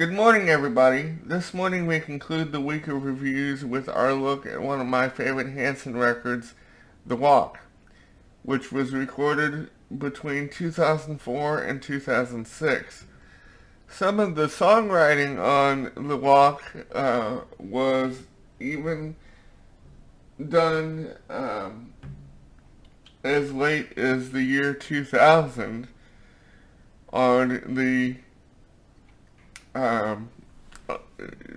Good morning, everybody. This morning we conclude the week of reviews with our look at one of my favorite Hanson records, The Walk, which was recorded between 2004 and 2006. Some of the songwriting on The Walk was even done as late as the year 2000 on the um,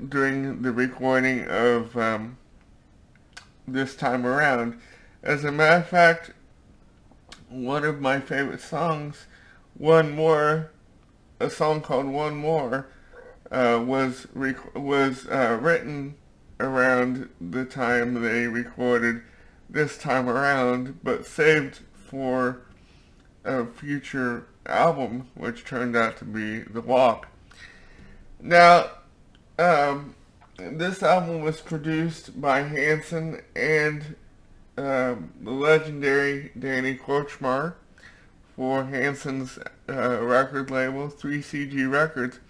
during the recording of this time around. As a matter of fact, one of my favorite songs, One More, a song called One More, was written around the time they recorded this time around, but saved for a future album, which turned out to be The Walk. Now, this album was produced by Hanson and the legendary Danny Korchmar for Hanson's record label, 3CG Records.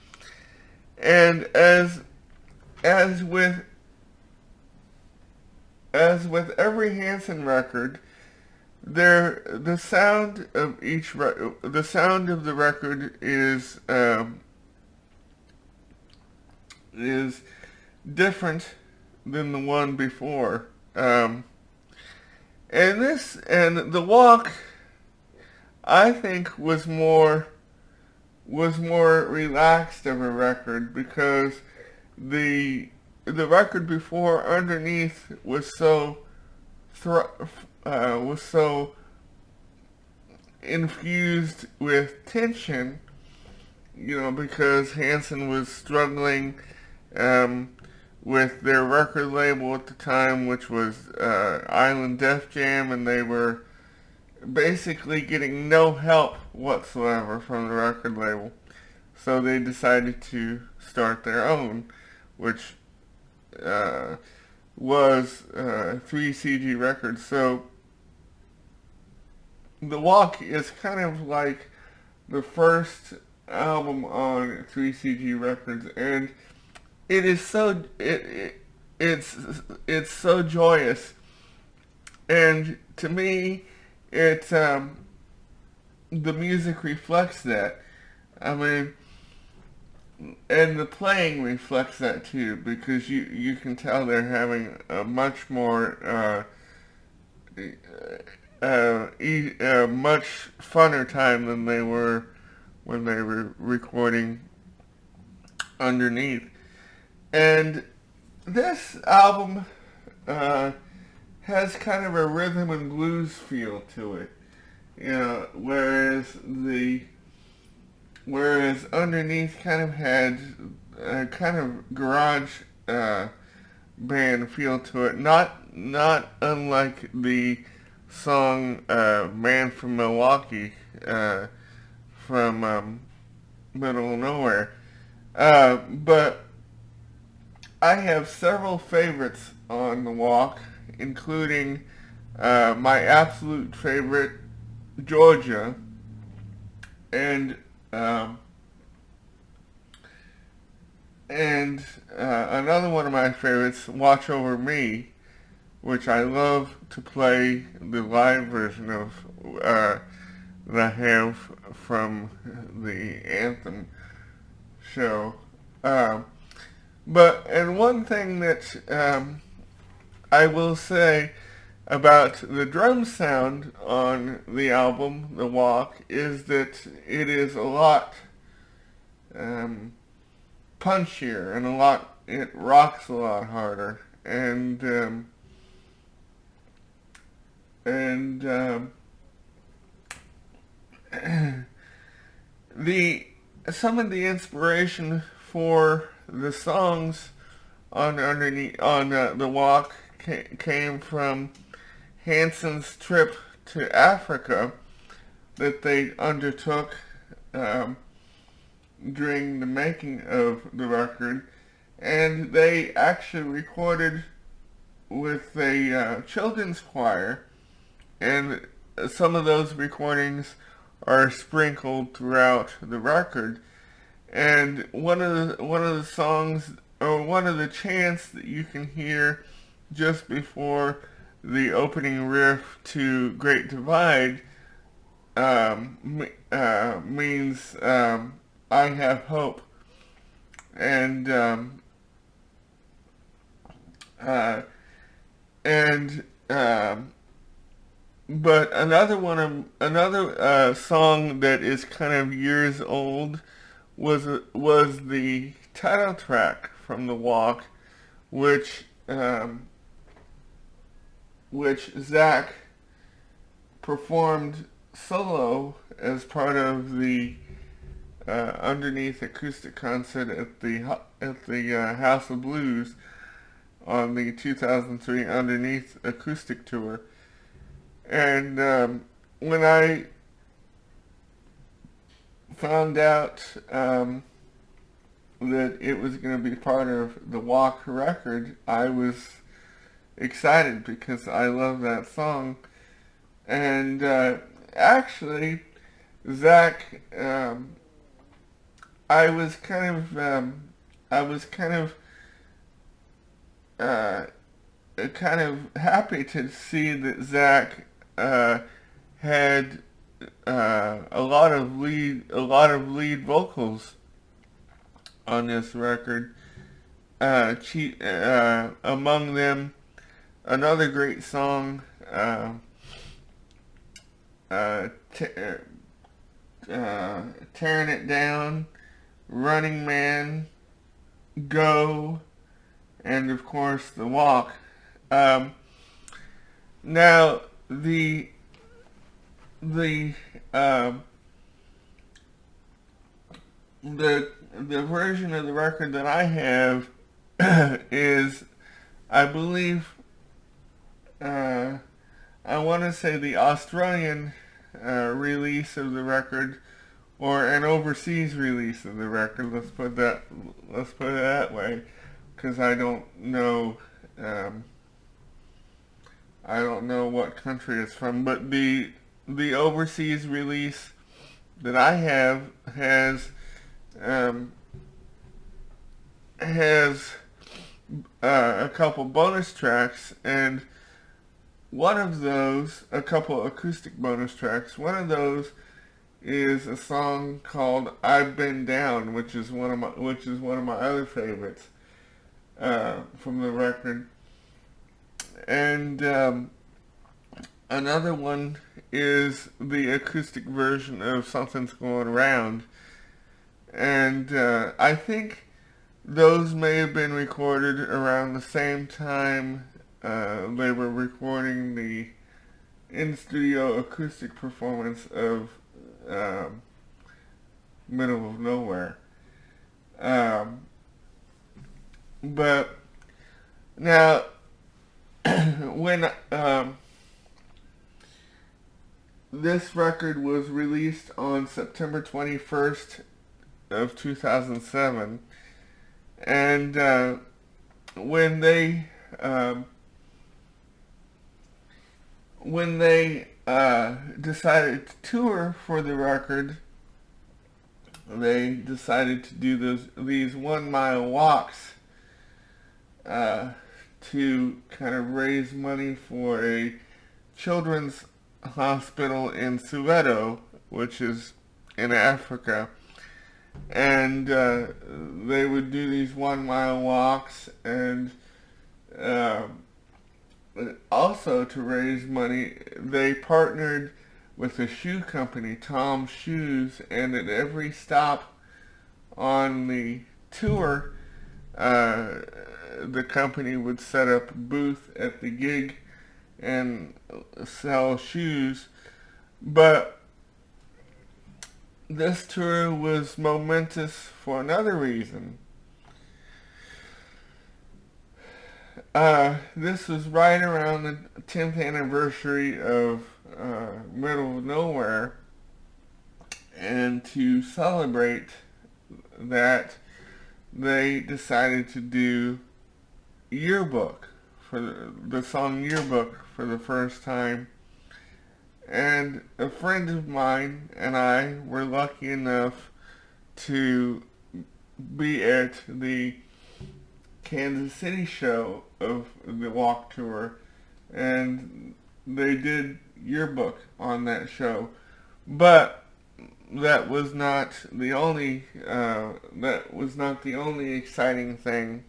And as with every Hanson record, the sound of the record is different than the one before. And The Walk, I think, was more relaxed of a record, because the record before, Underneath, was so infused with tension, because Hanson was struggling with their record label at the time, which was Island Def Jam, and they were basically getting no help whatsoever from the record label. So they decided to start their own, which was 3CG Records. So The Walk is kind of like the first album on 3CG Records, and it is it's so joyous, and to me, the music reflects that. I mean, and the playing reflects that too, because you can tell they're having a much more much funner time than they were when they were recording Underneath. And this album has kind of a rhythm and blues feel to it, whereas Underneath kind of had a kind of garage band feel to it, not unlike the song "Man from Milwaukee" from Middle of Nowhere. But I have several favorites on The Walk, including my absolute favorite, Georgia, and another one of my favorites, Watch Over Me, which I love to play the live version of that I have from the Anthem show. And one thing that I will say about the drum sound on the album, The Walk, is that it is a lot punchier, and it rocks a lot harder, and some of the inspiration for the songs on The Walk came from Hanson's trip to Africa that they undertook during the making of the record, and they actually recorded with a children's choir, and some of those recordings are sprinkled throughout the record. And one of the songs, or one of the chants that you can hear just before the opening riff to Great Divide, means I have hope. And uh, and but another song that is kind of years old was the title track from The Walk, which Zach performed solo as part of the Underneath acoustic concert at the House of Blues on the 2003 Underneath acoustic tour. And when I found out that it was going to be part of the Walk record, I was excited because I love that song. And actually, Zach, I was kind of, kind of happy to see that Zach had a lot of lead vocals on this record. Among them, another great song, Tearing It Down, Running Man, Go, and of course The Walk. Now the the version of the record that I have is, I believe, I want to say the Australian release of the record, or an overseas release of the record. Let's put it that way, because I don't know what country it's from. But the overseas release that I have has a couple bonus tracks, and one of those, a couple acoustic bonus tracks. One of those is a song called "I've Been Down," which is one of my other favorites from the record. And another one is the acoustic version of "Something's Going Round," and I think those may have been recorded around the same time they were recording the in-studio acoustic performance of Middle of Nowhere. But now, when this record was released on September 21st of 2007, and when they decided to tour for the record, they decided to do these 1 mile walks to kind of raise money for a children's hospital in Soweto, which is in Africa. And they would do these 1 mile walks, and also to raise money, they partnered with a shoe company, Tom's Shoes, and at every stop on the tour, the company would set up a booth at the gig and sell shoes. But this tour was momentous for another reason. This was right around the 10th anniversary of Middle of Nowhere, and to celebrate that, they decided to do Yearbook, for the song Yearbook, for the first time. And a friend of mine and I were lucky enough to be at the Kansas City show of the walk tour, and they did yearbook on that show. But that was not the only exciting thing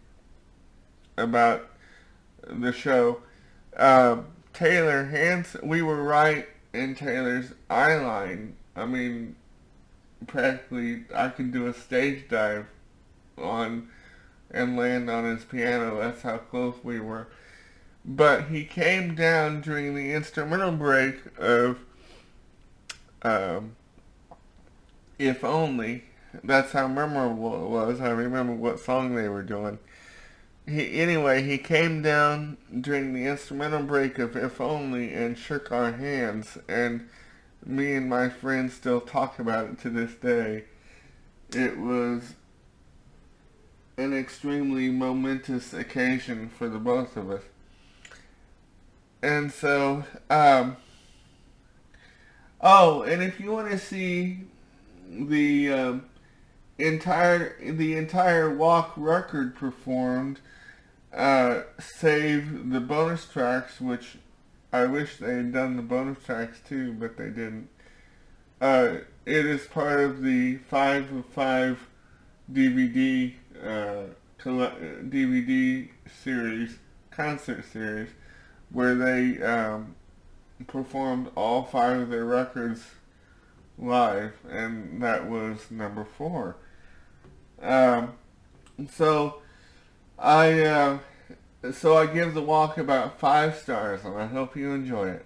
about the show. Uh, Taylor Hanson, we were right in Taylor's eye line. I mean, practically, I could do a stage dive on and land on his piano. That's how close we were. But he came down during the instrumental break of um, If Only. That's how memorable it was. I remember what song they were doing. He came down during the instrumental break of If Only and shook our hands, and me and my friends still talk about it to this day. It was an extremely momentous occasion for the both of us. And so, oh, and if you want to see the entire walk record performed, save the bonus tracks, which I wish they had done the bonus tracks too, but they didn't. It is part of the 5 of 5 DVD DVD series, concert series, where they performed all 5 of their records live, and that was number 4. So I give the walk about 5 stars, and I hope you enjoy it.